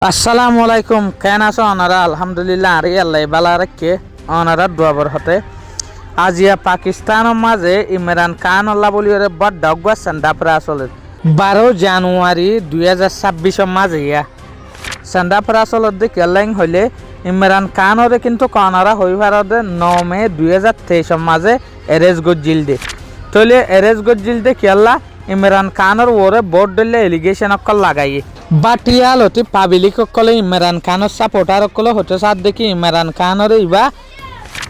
আসসালামু আলাইকুম, কেন আছো ওনারা? আলহামদুলিল্লাহ আর আল্লাহ বালা রাখে ওনারা দুয়াবর হতে আজিয়া পাকিস্তানের মাঝে ইমরান খান আল্লাহ বলি বড় ডাকবা সান্দাপরা আসলে 12 জানুয়ারি 2026 মাঝে সান্দাপরা আসলে দেখে লাইন হইলে ইমরান খানরে কিন্তু কনারা হই ভারতে 9 মে 2023 মাঝে এরেজ গজ্জিল দে তলে এরেজ গজ্জিল দে কেল্লা ইমরান খানের ওরে বোর্ড দিলে এলিগেশন অকল লাগাইয়ে বাটিয়াল হতে পাবলিক সকলে ইমরান খানের সাপোর্টার সকলে হতে সাথ দেখি ইমরান খানের ইবা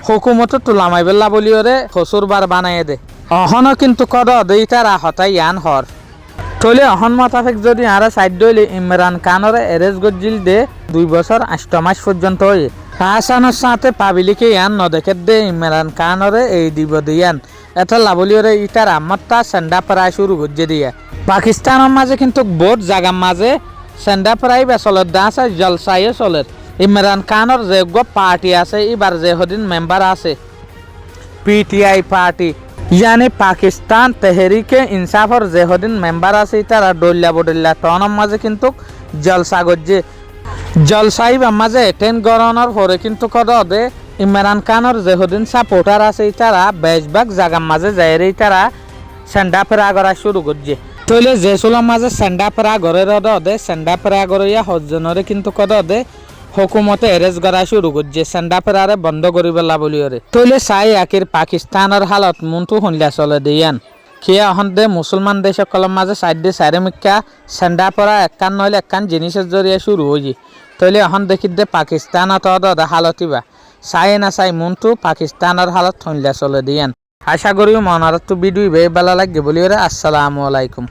হুকুমত তুলামাই বেলা বলি ওরে হসুরবার বানাই দে অহনও কিন্তু কদ দেই তারা হতাই ইয়ান হর তলে অহন মোতাবেক যদি আরা সাইড দইলে ইমরান খানের এরেজ গজ্জিল দে 2 বছর 8 মাস পর্যন্ত হয়ে হাসানের সাথে পাবলিকে ইয়ান নদেখে দে ইমরান খানরে এই দিব দিয়ান এটা লাবলিওরে ইটার আমারটা সেন্ডা প্রায় শুরু করছে দিয়া পাকিস্তানের মাঝে কিন্তু বহুত জায়গার মাঝে সেন্ডা প্রায় বেসলের দা আছে জলসাইয়ে চলের ইমরান খানের যে পার্টি আছে এবার যে হদিন মেম্বার আছে পিটিআই পার্টি ইয়ানি পাকিস্তান তেহরিকে ইনসাফর যে হদিন মেম্বার আছে তারা ডল্লা বডল্লা টনের মাঝে কিন্তু জলসা করছে জলসাইব মাঝে অ্যাটেন্ড করানোর পরে কিন্তু কদ দে ইমরান খানের যে হদিন সাপোর্টার আছে তারা বেশভাগ জায়গার মাঝে যাই তারা সেন্ডা ফেরা করা শুরু করছে তৈলে যে চুলার মাঝে সেন্ডা ফেরা ঘরের দে সেন্ডা ফেরা করিয়া হজজনরে কিন্তু কদ দে হুকুমতে এরেজ করা শুরু করছে সেন্ডা ফেরারে বন্ধ করি পেলা বলি ওরে তৈলে চাই আকির পাকিস্তানের হালত মনটো শুনলা চলে দিয়ান কিয়া এখন দে মুসলমান দেশ সকলের মাঝে সাইড দিয়ে চারিমিকা সেন্ডা ফেরা একান নইলে একান জিনিসের জরিয়ে শুরু হয়ে তৈলে এখন দেখি দে পাকিস্তানত হালতিবা চাই না চাই মনটো পাকিস্তানের হালত শুনলা চলে দিয়ান আশা করি মনারত ভিডিও বেলা লাগে বলি ওরে আসসালামু আলাইকুম।